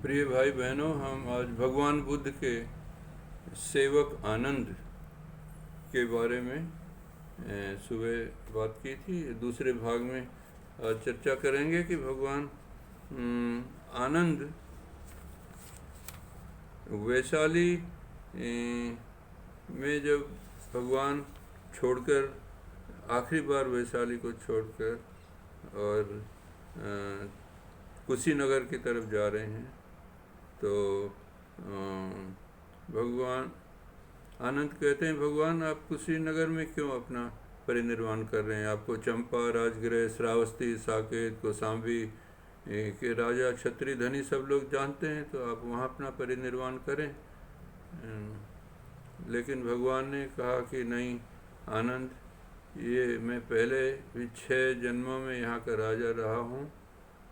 प्रिय भाई बहनों, हम आज भगवान बुद्ध के सेवक आनंद के बारे में सुबह बात की थी। दूसरे भाग में आज चर्चा करेंगे कि भगवान आनंद वैशाली में जब भगवान छोड़कर आखिरी बार वैशाली को छोड़कर और कुशीनगर की तरफ जा रहे हैं, तो भगवान आनंद कहते हैं, भगवान आप कुशीनगर में क्यों अपना परिनिर्वाण कर रहे हैं? आपको चंपा, राजगृह, श्रावस्ती, साकेत, कौशाम्बी के राजा, क्षत्रिय, धनी सब लोग जानते हैं, तो आप वहाँ अपना परिनिर्वाण करें। लेकिन भगवान ने कहा कि नहीं आनंद, ये मैं पहले भी 6 जन्मों में यहाँ का राजा रहा हूँ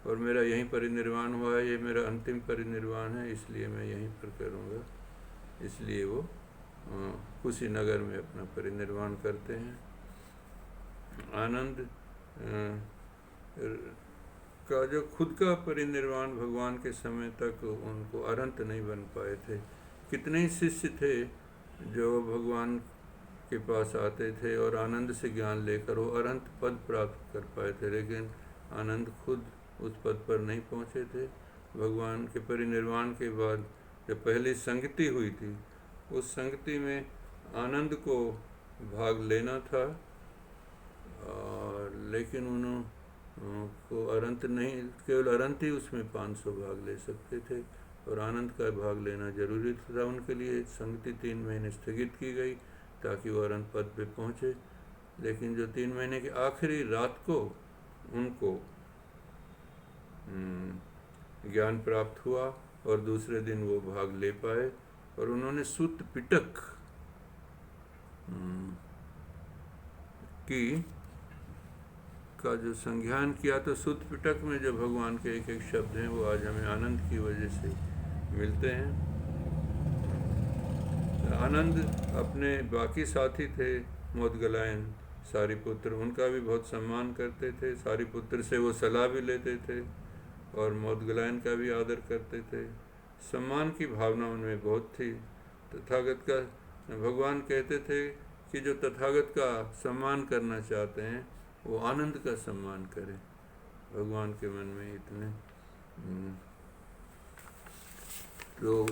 और मेरा यहीं परिनिर्वाण हुआ है, ये मेरा अंतिम परिनिर्वाण है, इसलिए मैं यहीं पर करूँगा। इसलिए वो कुशीनगर में अपना परिनिर्वाण करते हैं। आनंद का जो खुद का परिनिर्वाण भगवान के समय तक उनको अरहंत नहीं बन पाए थे। कितने ही शिष्य थे जो भगवान के पास आते थे और आनंद से ज्ञान लेकर वो अरहंत पद प्राप्त कर पाए थे, लेकिन आनंद खुद उस पद पर नहीं पहुँचे थे। भगवान के परिनिर्वाण के बाद जब पहली संगति हुई थी, उस संगति में आनंद को भाग लेना था, और लेकिन उनको अरहंत नहीं, केवल अरहंत ही उसमें 500 भाग ले सकते थे और आनंद का भाग लेना जरूरी था। उनके लिए संगति 3 महीने स्थगित की गई ताकि वो अरहंत पद पे पहुँचे। लेकिन जो 3 महीने की आखिरी रात को उनको ज्ञान प्राप्त हुआ और दूसरे दिन वो भाग ले पाए और उन्होंने सूत पिटक का जो संज्ञान किया। तो सूत पिटक में जो भगवान के एक एक शब्द हैं वो आज हमें आनंद की वजह से मिलते हैं। आनंद अपने बाकी साथी थे मोदगलायन, सारिपुत्र, उनका भी बहुत सम्मान करते थे। सारिपुत्र से वो सलाह भी लेते थे और मोदगलायन का भी आदर करते थे। सम्मान की भावना उनमें बहुत थी। तथागत का भगवान कहते थे कि जो तथागत का सम्मान करना चाहते हैं वो आनंद का सम्मान करें। भगवान के मन में इतने तो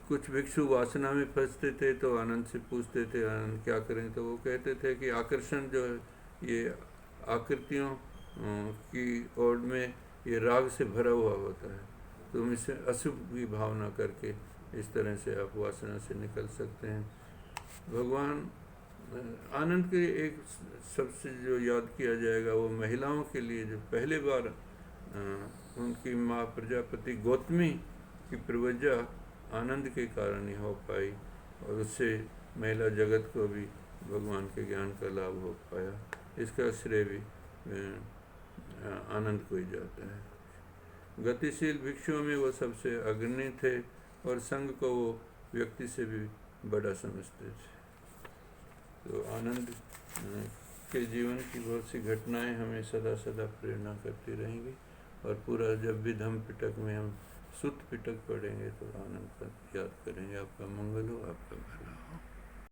कुछ भिक्षु वासना में फंसते थे तो आनंद से पूछते थे, आनंद क्या करें? तो वो कहते थे कि आकर्षण जो है, ये आकृतियों की ओर में ये राग से भरा हुआ होता है, तुम इसे अशुभ की भावना करके इस तरह से आप वासना से निकल सकते हैं। भगवान आनंद के एक सबसे जो याद किया जाएगा वो महिलाओं के लिए जो पहले बार उनकी माँ प्रजापति गौतमी की प्रवज्जा आनंद के कारण ही हो पाई और उससे महिला जगत को भी भगवान के ज्ञान का लाभ हो पाया। इसका श्रेय भी आनंद को ही जाता है। गतिशील भिक्षुओं में वो सबसे अग्रणी थे और संघ को वो व्यक्ति से भी बड़ा समझते थे। तो आनंद के जीवन की बहुत सी घटनाएं हमें सदा सदा प्रेरणा करती रहेंगी और पूरा जब भी धम्म पिटक में हम सुत पिटक पढ़ेंगे तो आनंद का याद करेंगे। आपका मंगल हो, आपका भला।